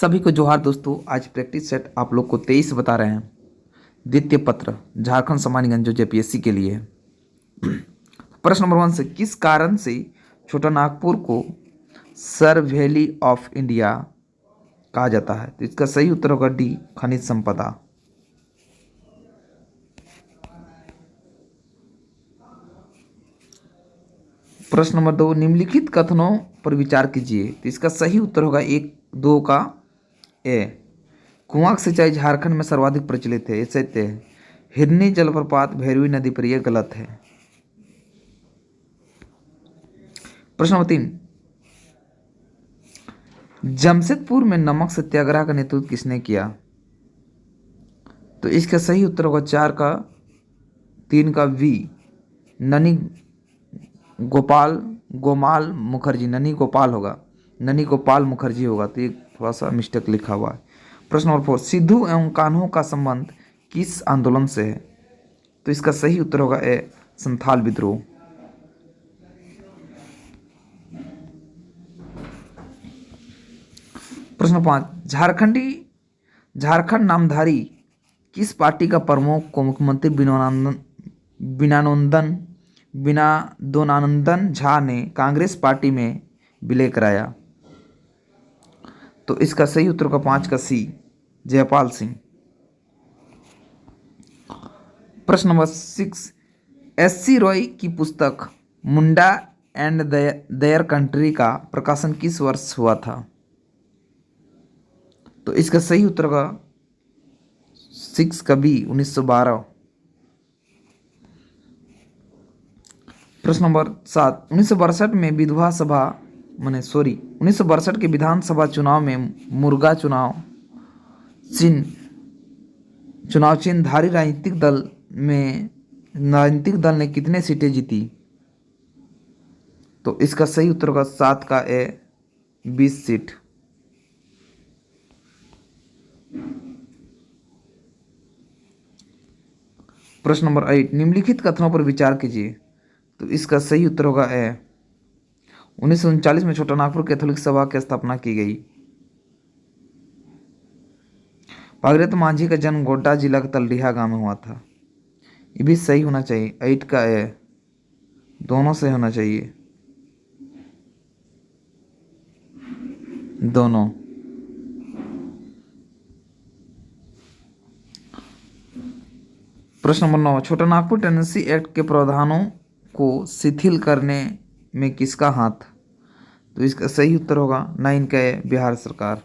सभी को जोहार दोस्तों। आज प्रैक्टिस सेट आप लोग को 23 बता रहे हैं। द्वितीय पत्र झारखंड समान्य जो जेपीएससी के लिए है। प्रश्न नंबर 1 से किस कारण से छोटा नागपुर को सर वैली ऑफ इंडिया कहा जाता है? तो इसका सही उत्तर होगा डी, खनिज संपदा। प्रश्न नंबर 2, निम्नलिखित कथनों पर विचार कीजिए। तो इसका सही उत्तर होगा 1, 2 का ए। कुआं की सिंचाई झारखंड में सर्वाधिक प्रचलित है, ये सत्य है। हिरनी जलप्रपात भैरवी नदी पर, यह गलत है। प्रश्न नंबर 3, जमशेदपुर में नमक सत्याग्रह का नेतृत्व किसने किया? तो इसका सही उत्तर होगा 4 का 3 का वी, ननी गोपाल मुखर्जी। ननी गोपाल होगा, ननी गोपाल मुखर्जी होगा। तो ये थोड़ा सा मिस्टेक लिखा हुआ है। प्रश्न नंबर 4, सिद्धू एवं कान्हो का संबंध किस आंदोलन से है? तो इसका सही उत्तर होगा ए, संथाल विद्रोह। प्रश्न 5, झारखंड नामधारी किस पार्टी का प्रमुख को मुख्यमंत्री विनोदानंदन झा ने कांग्रेस पार्टी में विलय कराया? तो इसका सही उत्तर होगा 5 का सी, जयपाल सिंह। प्रश्न नंबर 6, एस.सी. रॉय की पुस्तक मुंडा एंड देयर कंट्री का प्रकाशन किस वर्ष हुआ था? तो इसका सही उत्तर होगा 6 का बी, 1912। प्रश्न नंबर 7, 1962 में 1962 के विधानसभा चुनाव में मुर्गा चुनाव चिन्हधारी राजनीतिक दल ने कितने सीटें जीती? तो इसका सही उत्तर होगा 7 का ए, 20 सीट। प्रश्न नंबर 8, निम्नलिखित कथनों पर विचार कीजिए। तो इसका सही उत्तर होगा ए, 1939 में छोटा नागपुर कैथोलिक सभा की स्थापना की गई। भागीरथ मांझी का जन्म गोड्डा जिला के तलडीहा गांव में हुआ था। ये भी सही होना चाहिए, 8 का ए, दोनों सही होना चाहिए, दोनों। प्रश्न नंबर 9, छोटा नागपुर टेनेंसी एक्ट के प्रावधानों को शिथिल करने में किसका हाथ? तो इसका सही उत्तर होगा 9 का ए, बिहार सरकार।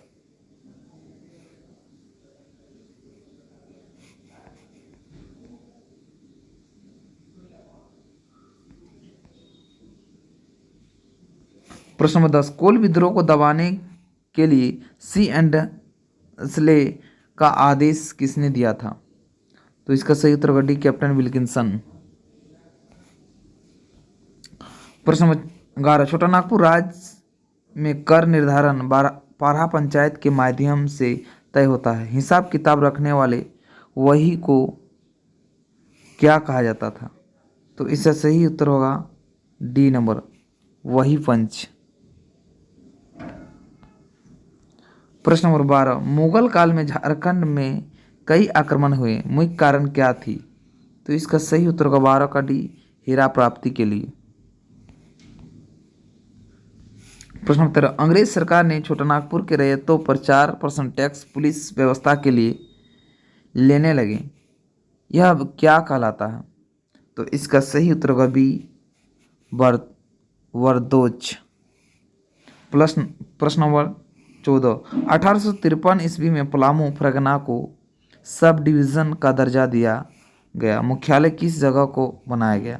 प्रश्न नंबर 10, कोल विद्रोह को दबाने के लिए सी एंड स्ले का आदेश किसने दिया था? तो इसका सही उत्तर होगा डी, कैप्टन विल्किंसन। प्रश्न नंबर 11, छोटा नागपुर राज्य में कर निर्धारण पारा पंचायत के माध्यम से तय होता है। हिसाब किताब रखने वाले वही को क्या कहा जाता था? तो इसका सही उत्तर होगा डी नंबर, वही पंच। प्रश्न नंबर 12, मुगल काल में झारखंड में कई आक्रमण हुए, मुख्य कारण क्या थी? तो इसका सही उत्तर होगा 12 का डी, हीरा प्राप्ति के लिए। प्रश्न नंबर 13, अंग्रेज सरकार ने छोटा नागपुर के रैयतों पर 4% टैक्स पुलिस व्यवस्था के लिए लेने लगे, यह अब क्या कहलाता है? तो इसका सही उत्तर होगा बी, वरदोज। प्रश्न नंबर 14, 1853 ईस्वी में पलामू परगना को सब डिवीज़न का दर्जा दिया गया, मुख्यालय किस जगह को बनाया गया?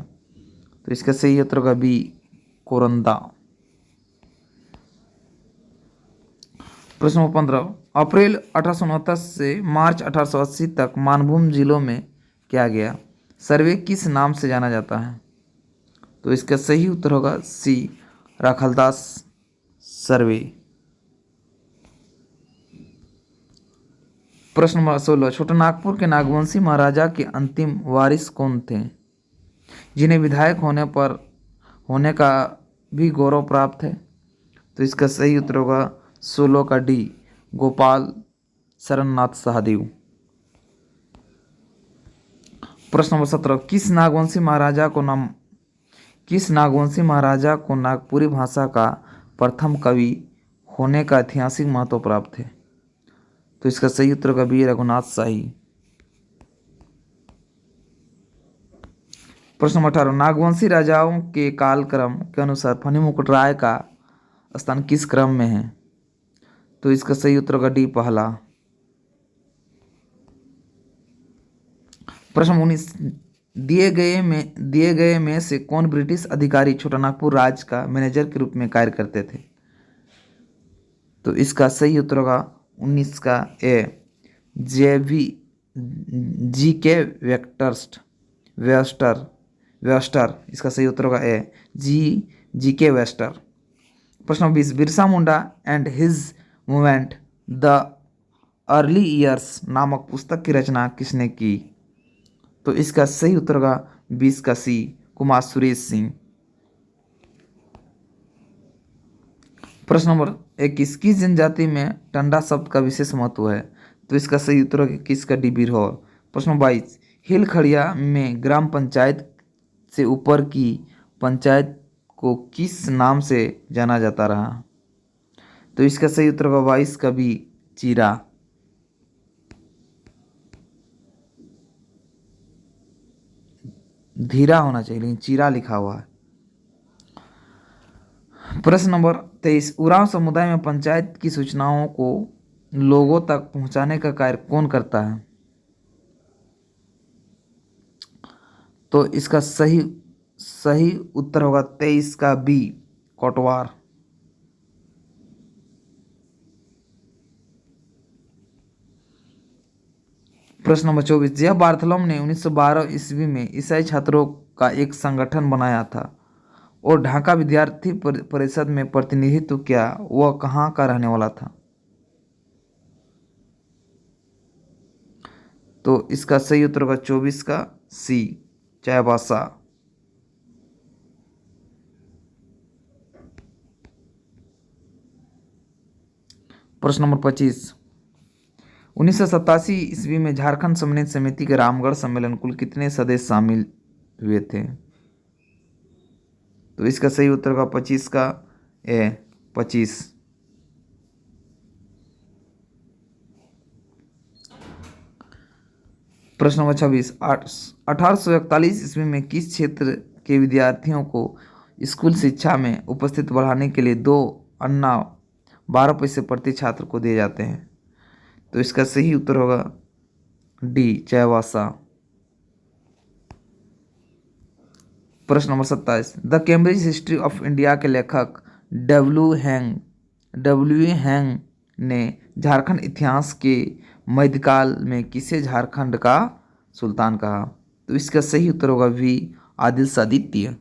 तो इसका सही उत्तर होगा बी, कोरंदा। प्रश्न नंबर 15, अप्रैल 1869 से मार्च 1880 तक मानभूम जिलों में किया गया सर्वे किस नाम से जाना जाता है? तो इसका सही उत्तर होगा सी, राखलदास सर्वे। प्रश्न नंबर 16, छोटा नागपुर के नागवंशी महाराजा के अंतिम वारिस कौन थे, जिन्हें विधायक होने का भी गौरव प्राप्त है? तो इसका सही उत्तर होगा 16 का डी, गोपाल शरणनाथ सहदेव। प्रश्न नंबर 17, किस नागवंशी महाराजा को नागपुरी भाषा का प्रथम कवि होने का ऐतिहासिक महत्व प्राप्त है? तो इसका सही उत्तर होगा बी रघुनाथ शाही। प्रश्न नंबर 18, नागवंशी राजाओं के कालक्रम के अनुसार फनी मुकुट राय का स्थान किस क्रम में है? तो इसका सही उत्तर होगा डी पहला। प्रश्न 19, दिए गए में से कौन ब्रिटिश अधिकारी छोटानागपुर राज्य का मैनेजर के रूप में कार्य करते थे? तो इसका सही उत्तर होगा 19 का ए जी के वेस्टर। इसका सही उत्तर होगा ए जी के वेस्टर। प्रश्न 20, Birsa Munda and his movement the early years नामक पुस्तक की रचना किसने की? तो इसका सही उत्तर होगा 20 का सी कुमार सुरेश सिंह। प्रश्न नंबर 21, किस जनजाति में टंडा शब्द का विशेष महत्व है? तो इसका सही उत्तर होगा किसका डी बिरहोर। प्रश्न नंबर 22, हिल खड़िया में ग्राम पंचायत से ऊपर की पंचायत को किस नाम से जाना जाता रहा? तो इसका सही उत्तर होगा 22 का बी चीरा। धीरा होना चाहिए लेकिन चीरा लिखा हुआ है। प्रश्न नंबर 23, उरांव समुदाय में पंचायत की सूचनाओं को लोगों तक पहुंचाने का कार्य कौन करता है? तो इसका सही उत्तर होगा 23 का बी कोटवार। प्रश्न नंबर 24, जब बार्थलोम ने 1912 ईस्वी में ईसाई छात्रों का एक संगठन बनाया था और ढाका विद्यार्थी परिषद में प्रतिनिधित्व किया, वह कहाँ का रहने वाला था? तो इसका सही उत्तर होगा 24 का सी चाईबासा। प्रश्न नंबर 25, 1987 ईस्वी में झारखंड समन्वय समिति के रामगढ़ सम्मेलन कुल कितने सदस्य शामिल हुए थे? तो इसका सही उत्तर होगा 25 का ए 25। प्रश्न नंबर 26, 1841 ईस्वी में किस क्षेत्र के विद्यार्थियों को स्कूल शिक्षा में उपस्थित बढ़ाने के लिए 2 अन्ना 12 पैसे प्रति छात्र को दिए जाते हैं? तो इसका सही उत्तर होगा डी चाईबासा। प्रश्न number 27, the Cambridge history of India के लेखक डब्ल्यू हैंग ने झारखंड इतिहास के मध्यकाल में किसे झारखंड का सुल्तान कहा? तो इसका सही उत्तर होगा वी आदिल शाह द्वितीय।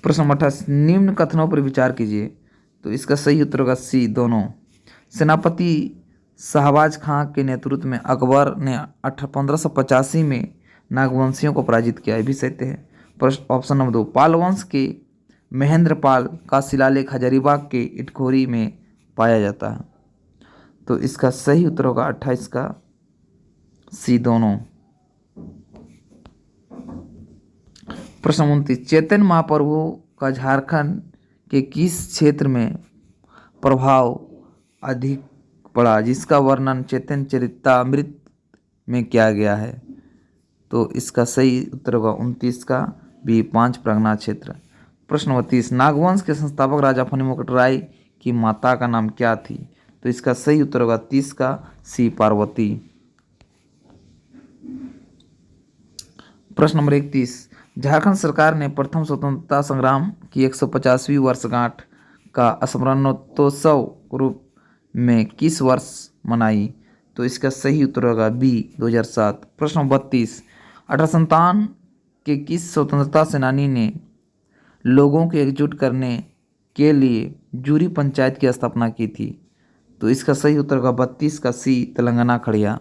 प्रश्न नंबर 28, निम्न कथनों पर विचार कीजिए। तो इसका सही उत्तर होगा सी दोनों। सेनापति शाहबाज खां के नेतृत्व में अकबर ने 1585 में नागवंशियों को पराजित किया, ये भी सत्य है। प्रश्न ऑप्शन नंबर 2, पाल वंश के महेंद्र पाल का शिलालेख हजारीबाग के इटखोरी में पाया जाता है। तो इसका सही उत्तर होगा 28 का सी दोनों। प्रश्न 29, चैतन्य महाप्रभु का झारखंड के किस क्षेत्र में प्रभाव अधिक पड़ा, जिसका वर्णन चैतन्य चरितामृत में किया गया है? तो इसका सही उत्तर होगा 29 का बी 5 परगना क्षेत्र। प्रश्न नंबर 30, नागवंश के संस्थापक राजा फनी मुकुट राय की माता का नाम क्या थी? तो इसका सही उत्तर होगा 30 का सी पार्वती। प्रश्न नंबर 31, झारखंड सरकार ने प्रथम स्वतंत्रता संग्राम की 150वीं वर्षगांठ का स्मरणोत्सव रूप में किस वर्ष मनाई? तो इसका सही उत्तर होगा बी 2007। प्रश्न नंबर 32, 1857 के किस स्वतंत्रता सेनानी ने लोगों को एकजुट करने के लिए जूरी पंचायत की स्थापना की थी? तो इसका सही उत्तर होगा 32 का सी तेलंगाना खड़िया।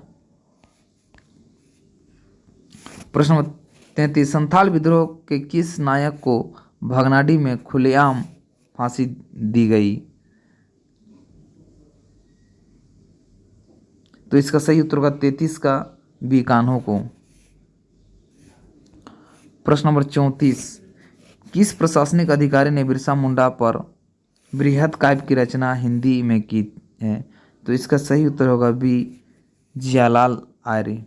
प्रश्न नंबर 33 संथाल विद्रोह के किस नायक को भगनाडी में खुलेआम फांसी दी गई? तो इसका सही उत्तर होगा 33 का बी कान्हो को। प्रश्न नंबर 34 किस प्रशासनिक अधिकारी ने बिरसा मुंडा पर बृहत काव्य की रचना हिंदी में की है? तो इसका सही उत्तर होगा बी जियालाल आर्य।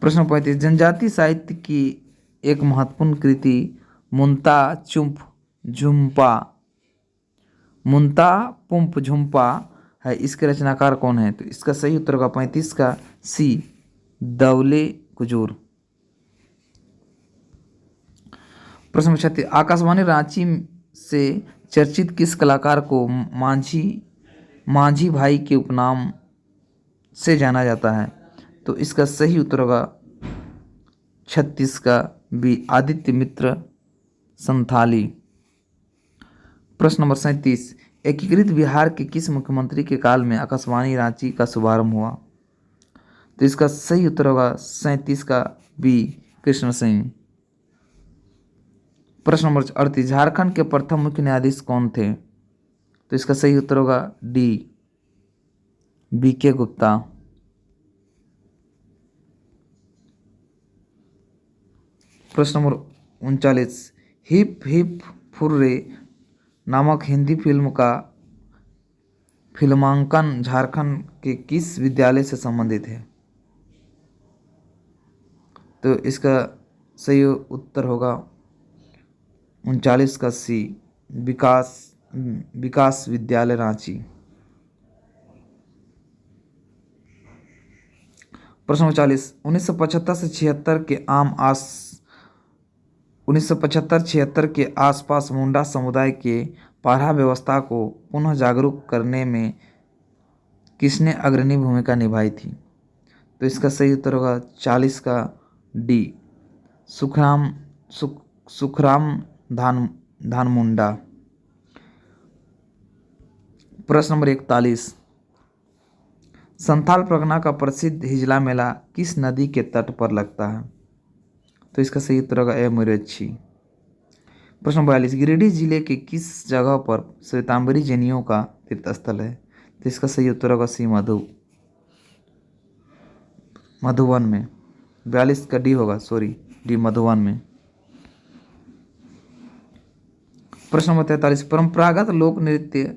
प्रश्न 35 जनजाति साहित्य की एक महत्वपूर्ण कृति मुंता चुम्प झुम्पा है, इसके रचनाकार कौन है? तो इसका सही उत्तर होगा 35 का सी दौले कुजूर। प्रश्न 36 आकाशवाणी रांची से चर्चित किस कलाकार को मांझी भाई के उपनाम से जाना जाता है? तो इसका सही उत्तर होगा 36 का बी आदित्य मित्र संथाली। प्रश्न नंबर 37 एकीकृत बिहार के किस मुख्यमंत्री के काल में आकाशवाणी रांची का शुभारंभ हुआ? तो इसका सही उत्तर होगा 37 का बी कृष्ण सिंह। प्रश्न नंबर 38 झारखंड के प्रथम मुख्य न्यायाधीश कौन थे? तो इसका सही उत्तर होगा डी बीके गुप्ता। प्रश्न नंबर 39 हिप हिप फुर्रे नामक हिंदी फिल्म का फिल्मांकन झारखंड के किस विद्यालय से संबंधित है? तो इसका सही उत्तर होगा 39 का सी विकास विद्यालय रांची। प्रश्न 40 1975-76 के आसपास मुंडा समुदाय के पारा व्यवस्था को पुनः जागरूक करने में किसने अग्रणी भूमिका निभाई थी? तो इसका सही उत्तर होगा 40 का डी सुखराम धानमुंडा। प्रश्न नंबर 41 संथाल परगना का प्रसिद्ध हिजला मेला किस नदी के तट पर लगता है? तो इसका सही उत्तर होगा ए मुरच्छी। प्रश्न 42 गिरिडीह जिले के किस जगह पर श्वेतांबरी जैनियों का तीर्थस्थल है? तो इसका सही उत्तर होगा सी मधुबन में। 42 का डी होगा, डी मधुबन में। प्रश्न नंबर 43 परंपरागत लोक नृत्य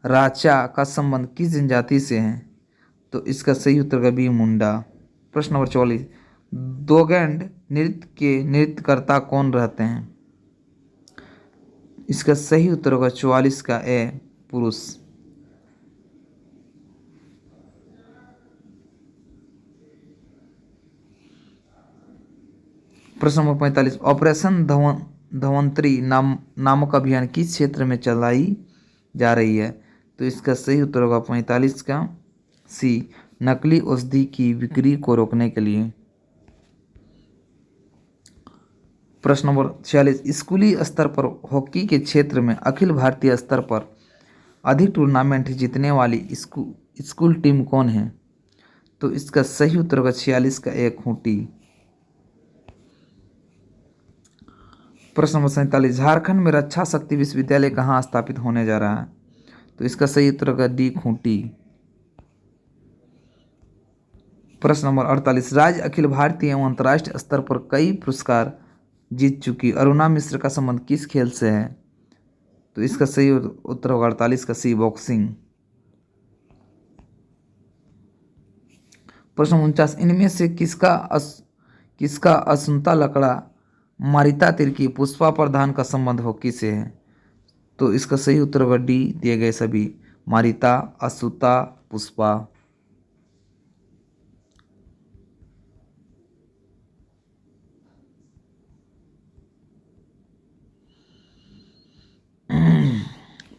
राचा का संबंध किस जनजाति से है? तो इसका सही उत्तर होगा बी मुंडा। प्रश्न नंबर 44 दोगैंड नृत्य के नृत्यकर्ता कौन रहते हैं? इसका सही उत्तर होगा 44 का ए पुरुष। प्रश्न नंबर 45 ऑपरेशन धवंतरी नामक अभियान किस क्षेत्र में चलाई जा रही है? तो इसका सही उत्तर होगा 45 का सी नकली औषधि की बिक्री को रोकने के लिए। प्रश्न नंबर 46 स्कूली स्तर पर हॉकी के क्षेत्र में अखिल भारतीय स्तर पर अधिक टूर्नामेंट जीतने वाली स्कूल टीम कौन है? तो इसका सही उत्तर होगा 46 का एक खूंटी। प्रश्न नंबर 47 झारखंड में रक्षा शक्ति विश्वविद्यालय कहाँ स्थापित होने जा रहा है? तो इसका सही उत्तर होगा डी खूंटी। प्रश्न नंबर 48 राज्य अखिल भारतीय एवं अंतर्राष्ट्रीय स्तर पर कई पुरस्कार जीत चुकी अरुणा मिश्र का संबंध किस खेल से है? तो इसका सही उत्तर होगा 48 का सी बॉक्सिंग। प्रश्न 49 इनमें से किसका असुंता लकड़ा मारिता तिर्की पुष्पा प्रधान का संबंध हॉकी से है? तो इसका सही उत्तर होगा डी दिए गए सभी मारिता असुता पुष्पा।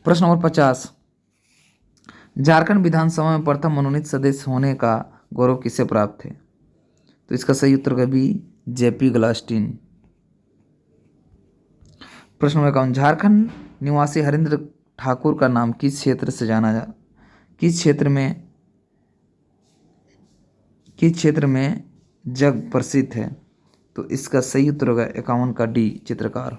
प्रश्न नंबर 50 झारखंड विधानसभा में प्रथम मनोनीत सदस्य होने का गौरव किसे प्राप्त है? तो इसका सही उत्तर होगा बी जेपी गलास्टीन। प्रश्न नंबर 51 झारखंड निवासी हरेंद्र ठाकुर का नाम किस क्षेत्र में जग प्रसिद्ध है। तो इसका सही उत्तर होगा 51 का डी, चित्रकार।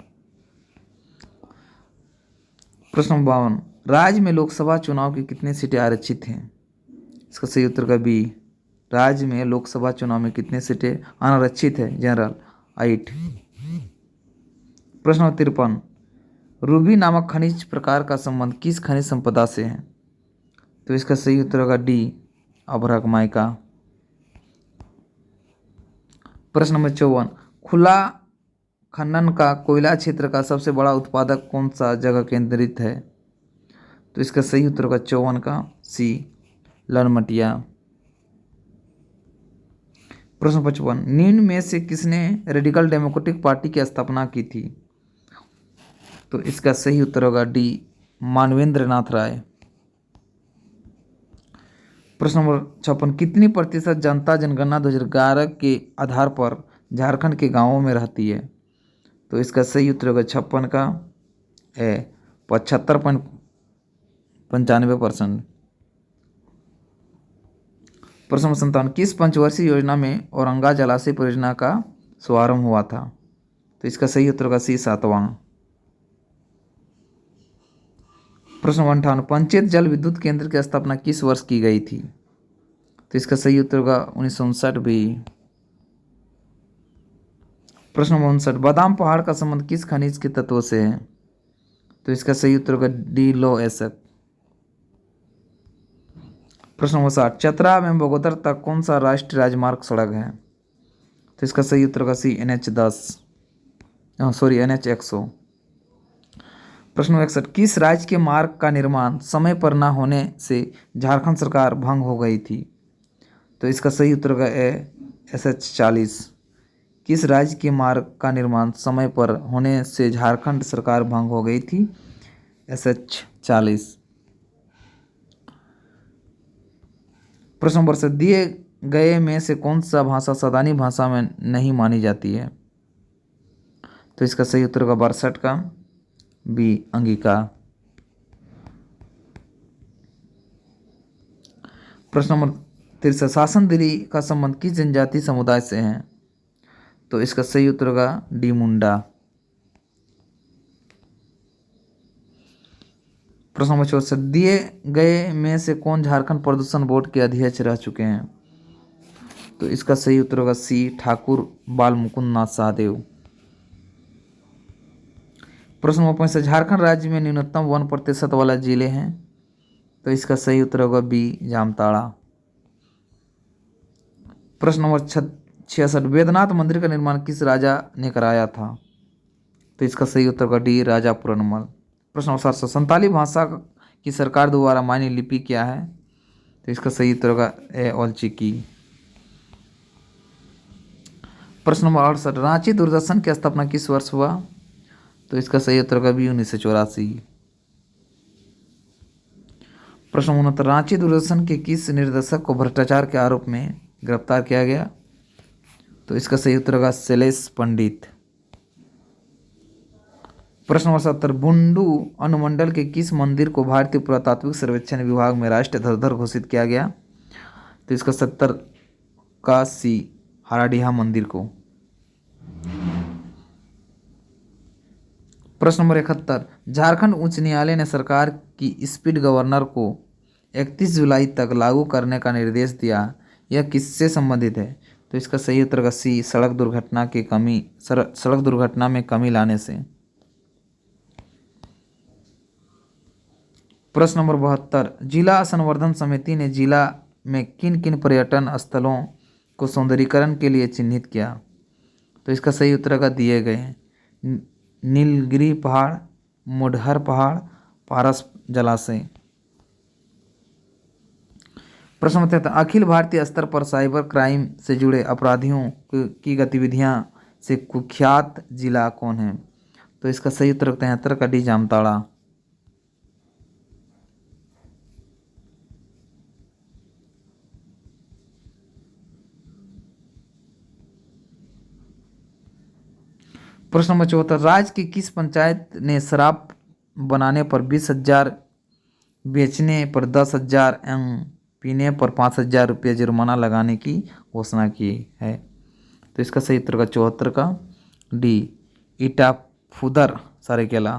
प्रश्न 52, राज्य में लोकसभा चुनाव की कितनी सीटें आरक्षित हैं? इसका सही उत्तर का बी, राज्य में लोकसभा चुनाव में कितनी सीटें अनारक्षित है? जनरल 8। प्रश्न 53, रूबी नामक खनिज प्रकार का संबंध किस खनिज संपदा से है? तो इसका सही उत्तर होगा डी, अभ्रक माइका। प्रश्न नंबर 54, खुला खनन का कोयला क्षेत्र का सबसे बड़ा उत्पादक कौन सा जगह केंद्रित है? तो इसका सही उत्तर होगा 54 का सी, ललमटिया। प्रश्न 55, निम्न में से किसने रेडिकल डेमोक्रेटिक पार्टी की स्थापना की थी? तो इसका सही उत्तर होगा डी, मानवेंद्र नाथ राय। प्रश्न नंबर 56, कितनी प्रतिशत जनता जनगणना 2011 के आधार पर झारखंड के गांवों में रहती है? तो इसका सही उत्तर होगा 56 का ए, 75.95%। प्रश्न नंबर 57, किस पंचवर्षीय योजना में औरंगा जलाशय परियोजना का शुभारंभ हुआ था? तो इसका सही उत्तर होगा सी, 7वां। प्रश्न 58, पंचायत जल विद्युत केंद्र की स्थापना किस वर्ष की गई थी? तो इसका सही उत्तर होगा 1959 भी। प्रश्न 59, बादाम पहाड़ का संबंध किस खनिज के तत्वों से है? तो इसका सही उत्तर होगा डी, लौह एसिड। प्रश्न 60, चतरा में बगोदर तक कौन सा राष्ट्रीय राजमार्ग सड़क है? तो इसका सही उत्तर होगा सी, NH100। प्रश्न 61, किस राज्य के मार्ग का निर्माण समय पर न होने से झारखंड सरकार भंग हो गई थी? तो इसका सही उत्तर होगा ए, SH40। किस राज्य के मार्ग का निर्माण समय पर होने से झारखंड सरकार भंग हो गई थी? SH40। प्रश्न नंबर से दिए गए में से कौन सा भाषा सदानी भाषा में नहीं मानी जाती है? तो इसका सही उत्तर होगा 62 का बी, अंगिका। प्रश्न नंबर 63, शासन दिल्ली का संबंध किस जनजाति समुदाय से है? तो इसका सही उत्तर होगा डी, मुंडा। प्रश्न नंबर 64, दिए गए में से कौन झारखंड प्रदूषण बोर्ड के अध्यक्ष रह चुके हैं? तो इसका सही उत्तर होगा सी, ठाकुर बाल मुकुंद नाथ शाहदेव। प्रश्न नंबर 65, झारखंड राज्य में न्यूनतम 1% वाला जिले हैं? तो इसका सही उत्तर होगा बी, जामताड़ा। प्रश्न नंबर 66, वेदनाथ मंदिर का निर्माण किस राजा ने कराया था? तो इसका सही उत्तर होगा डी, राजा पुरनमल। प्रश्न नंबर 700, संताली भाषा की सरकार द्वारा मान्य लिपि क्या है? तो इसका सही उत्तर होगा ए, औलचिकी। प्रश्न नंबर 68, रांची दूरदर्शन की स्थापना किस वर्ष हुआ? तो इसका सही उत्तर होगा बी, 1984। प्रश्न नंबर 69, रांची दूरदर्शन के किस निर्देशक को भ्रष्टाचार के आरोप में गिरफ्तार किया गया? तो इसका सही उत्तर होगा शैलेश पंडित। प्रश्न नंबर 70, बुंडू अनुमंडल के किस मंदिर को भारतीय पुरातात्विक सर्वेक्षण विभाग में राष्ट्रीय धरोहर घोषित किया गया? तो इसका 70 का सी, हराडीहा मंदिर को। प्रश्न नंबर 71, झारखंड उच्च न्यायालय ने सरकार की स्पीड गवर्नर को 31 जुलाई तक लागू करने का निर्देश दिया, यह किससे संबंधित है? तो इसका सही उत्तर का सी, सड़क दुर्घटना में कमी लाने से। प्रश्न नंबर 72, जिला संवर्धन समिति ने जिला में किन किन पर्यटन स्थलों को सौंदर्यीकरण के लिए चिन्हित किया? तो इसका सही उत्तर का दिए गए हैं नीलगिरी पहाड़, मुडहर पहाड़, पारस जलाशय। प्रश्न नंबर 73, अखिल भारतीय स्तर पर साइबर क्राइम से जुड़े अपराधियों की गतिविधियां से कुख्यात जिला कौन है? तो इसका सही उत्तर 73 का डी, जामताड़ा। प्रश्न नंबर 74, राज्य की किस पंचायत ने शराब बनाने पर 20,000, बेचने पर 10,000 एवं पीने पर 5,000 रुपये जुर्माना लगाने की घोषणा की है? तो इसका सही उत्तर का 74 का डी इटाफुदर सरायकेला।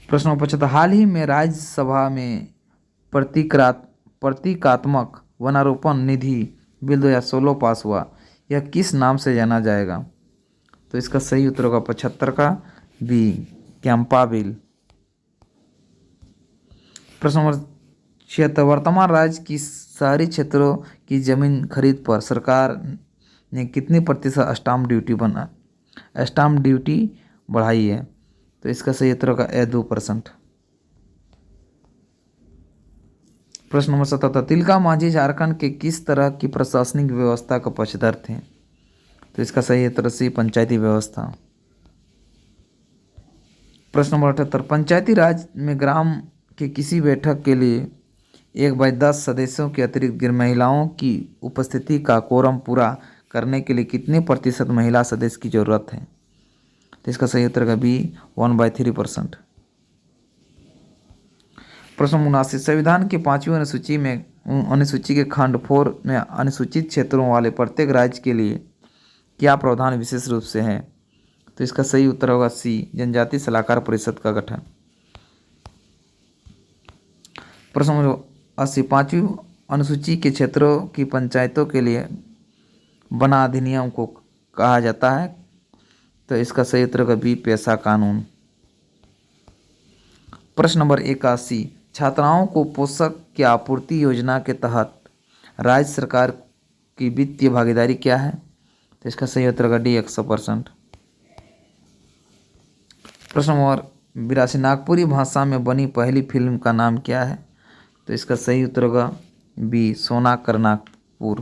प्रश्न नंबर 75, हाल ही में राज्यसभा में प्रतीकात्मक वनारोपण निधि बिल 2016 पास हुआ, यह किस नाम से जाना जाएगा? तो इसका सही उत्तर होगा 75 का बी कैंपा बिल। प्रश्न नंबर 76, वर्तमान राज्य की शहरी क्षेत्रों की जमीन खरीद पर सरकार ने कितनी प्रतिशत स्टाम्प ड्यूटी बढ़ाई है? तो इसका सही उत्तर होगा 2%। प्रश्न नंबर 77, तिलका मांझी झारखंड के किस तरह की प्रशासनिक व्यवस्था का पक्षधर थे? तो इसका सही उत्तर सी पंचायती व्यवस्था। प्रश्न नंबर 78, पंचायती राज में ग्राम के किसी बैठक के लिए 1/10 सदस्यों के अतिरिक्त महिलाओं की उपस्थिति का कोरम पूरा करने के लिए कितने प्रतिशत महिला सदस्य की जरूरत है? तो इसका सही उत्तर का बी 1/3%। प्रश्न 79, संविधान की 5वीं अनुसूची में अनुसूची के खंड 4 में अनुसूचित क्षेत्रों वाले प्रत्येक राज्य के लिए क्या प्रावधान विशेष रूप से है? तो इसका सही उत्तर होगा सी जनजाति सलाहकार परिषद का गठन। प्रश्न नंबर 80, 5वीं अनुसूची के क्षेत्रों की पंचायतों के लिए बना अधिनियम को कहा जाता है? तो इसका सही उत्तर होगा बी पेशा कानून। प्रश्न नंबर 81, छात्राओं को पोषक की आपूर्ति योजना के तहत राज्य सरकार की वित्तीय भागीदारी क्या है? तो इसका सही उत्तर होगा डी 100%। प्रश्न नंबर 82, नागपुरी भाषा में बनी पहली फिल्म का नाम क्या है? तो इसका सही उत्तर होगा बी सोना कर नागपुर।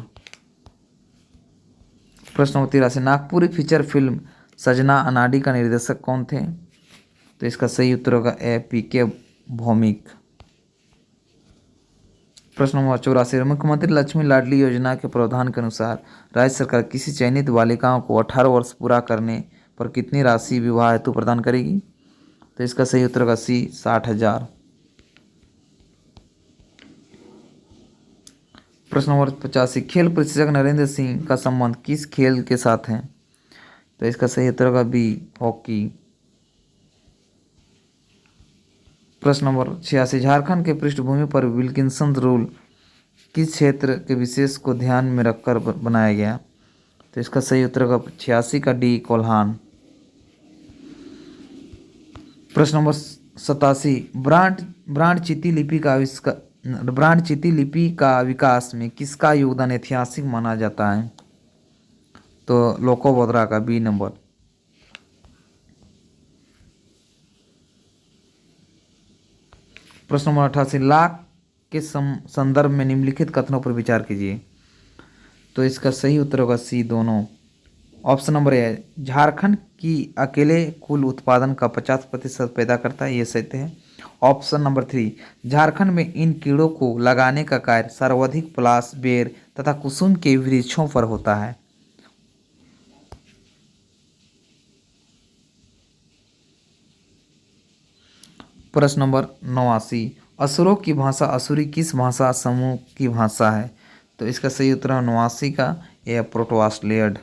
प्रश्न नंबर 83, नागपुरी फीचर फिल्म सजना अनाडी का निर्देशक कौन थे? तो इसका सही उत्तर होगा ए PK भौमिक। प्रश्न नंबर 84, मुख्यमंत्री लक्ष्मी लाडली योजना के प्रावधान के अनुसार राज्य सरकार किसी चयनित बालिकाओं को 18 वर्ष पूरा करने पर कितनी राशि विवाह हेतु प्रदान करेगी? तो इसका सही उत्तर होगा सी 60,000। प्रश्न नंबर 85, खेल प्रशिक्षक नरेंद्र सिंह का संबंध किस खेल के साथ है? तो इसका सही उत्तर होगा बी हॉकी। प्रश्न नंबर 86, झारखंड के पृष्ठभूमि पर विल्किंसन रूल किस क्षेत्र के विशेष को ध्यान में रखकर बनाया गया? तो इसका सही उत्तर होगा 86 का डी कोल्हान। प्रश्न नंबर 87, ब्रांड चिति लिपि का विकास में किसका योगदान ऐतिहासिक माना जाता है? तो लोकोबोद्रा का बी नंबर। प्रश्न नंबर 88, लाख के संदर्भ में निम्नलिखित कथनों पर विचार कीजिए। तो इसका सही उत्तर होगा सी दोनों। ऑप्शन नंबर ए, झारखंड की अकेले कुल उत्पादन का 50% पैदा करता है, ये सत्य है। ऑप्शन नंबर 3, झारखंड में इन कीड़ों को लगाने का कार्य सर्वाधिक पलाश, बेर तथा कुसुम के वृक्षों पर होता है। प्रश्न नंबर 89, असुरों की भाषा असुरी किस भाषा समूह की भाषा है? तो इसका सही उत्तर है 89 का यह प्रोटोआस्ट्रेलियड।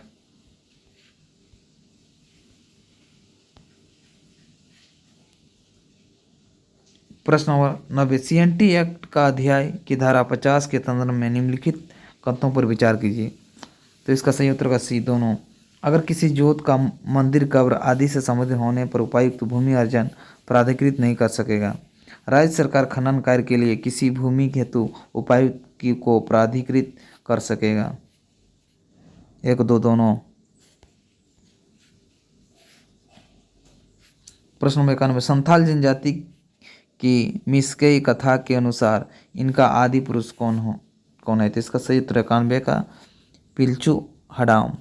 प्रश्न नंबर 90, CNT एक्ट का अध्याय की धारा 50 के संदर्भ में निम्नलिखित कथनों पर विचार कीजिए। तो इसका सही उत्तर का सी दोनों। अगर किसी जोत का मंदिर, कब्र आदि से संबंधित होने पर उपायुक्त भूमि अर्जन प्राधिकृत नहीं कर सकेगा। राज्य सरकार खनन कार्य के लिए किसी भूमि हेतु उपायुक्त को प्राधिकृत कर सकेगा। 1, 2 दोनों। प्रश्न नंबर 91, संथाल जनजाति की मिस्केई कथा के अनुसार इनका आदि पुरुष कौन है? तो इसका सही उत्तर 91 का पिलचू हडाम।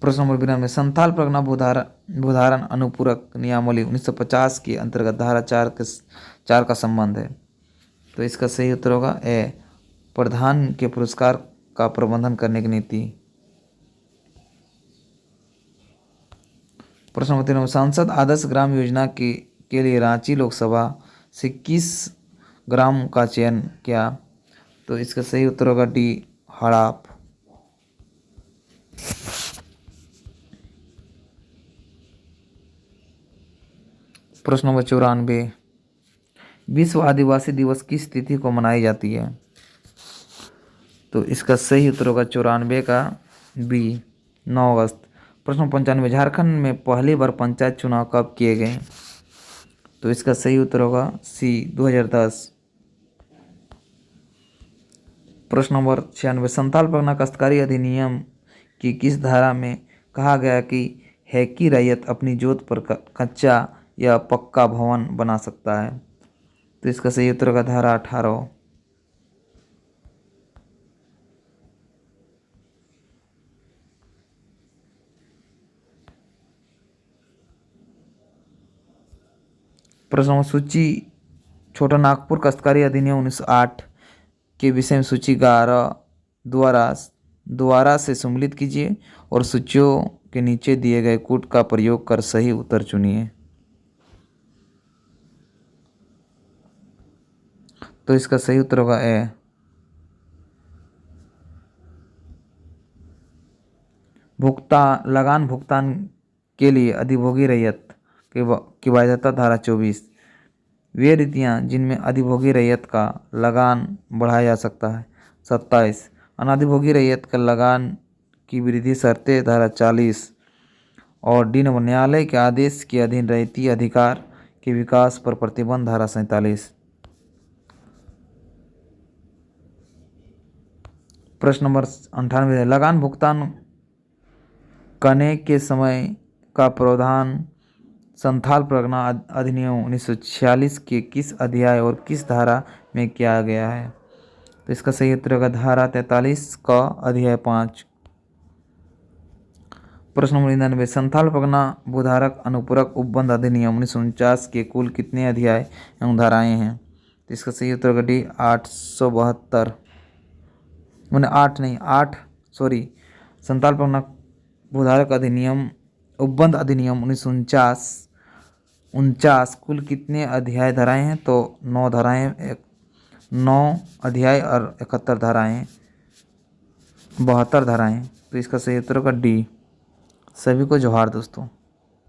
प्रश्न नंबर 92, संथाल परगना भूधारण अनुपूरक नियमावली 1950 के अंतर्गत धारा 4 का संबंध है। तो इसका सही उत्तर होगा ए प्रधान के पुरस्कार का प्रबंधन करने की नीति। प्रश्न नंबर 93, सांसद आदर्श ग्राम योजना के लिए रांची लोकसभा से किस ग्राम का चयन किया? तो इसका सही उत्तर होगा डी, हड़ाप। प्रश्न नंबर 94, विश्व आदिवासी दिवस किस तिथि को मनाई जाती है? तो इसका सही उत्तर होगा 94 का बी, 9 अगस्त। प्रश्न 95, झारखंड में पहली बार पंचायत चुनाव कब किए गए? तो इसका सही उत्तर होगा सी, 2010। प्रश्न नंबर 96, संथाल परगना काश्तकारी अधिनियम की किस धारा में कहा गया कि हैकी रैयत अपनी जोत पर कच्चा या पक्का भवन बना सकता है? तो इसका सही उत्तर होगा धारा 18। प्रश्न नंबर सूची छोटा नागपुर काश्तकारी अधिनियम 1908 के विषय में सूची 11 द्वारा से सम्मिलित कीजिए और सूचियों के नीचे दिए गए कूट का प्रयोग कर सही उत्तर चुनिए। तो इसका सही उत्तर होगा ए। लगान भुगतान के लिए अधिभोगी रैयत की बाध्यता धारा 24। वे रीतियाँ जिनमें अधिभोगी रैयत का लगान बढ़ाया जा सकता है। 27, अनाधिभोगी रैयत का लगान की वृद्धि शर्तें धारा 40। और डी नंबर, न्यायालय के आदेश के अधीन रहती अधिकार के विकास पर प्रतिबंध धारा 47। प्रश्न नंबर 98, लगान भुगतान करने के समय का प्रावधान संथाल परगना अधिनियम 1946 के किस अध्याय और किस धारा में किया गया है? तो इसका सही उत्तर होगा धारा 43 का अध्याय 5। प्रश्न नंबर 99, संथाल परगना भूधारक अनुपूरक उपबंध अधिनियम 1949 के कुल कितने अध्याय एवं धाराएं हैं? तो इसका सही उत्तर होगा डी, 872। मैंने 8 नहीं 8 सॉरी संथाल परगना भूधारक अधिनियम उपबंध अधिनियम 1949 कुल कितने अध्याय धाराएं हैं? तो 9 धाराएं, 9 अध्याय और 71 धाराएं, 72 धाराएं। तो इसका सही उत्तर होगा डी। सभी को जोहार दोस्तों।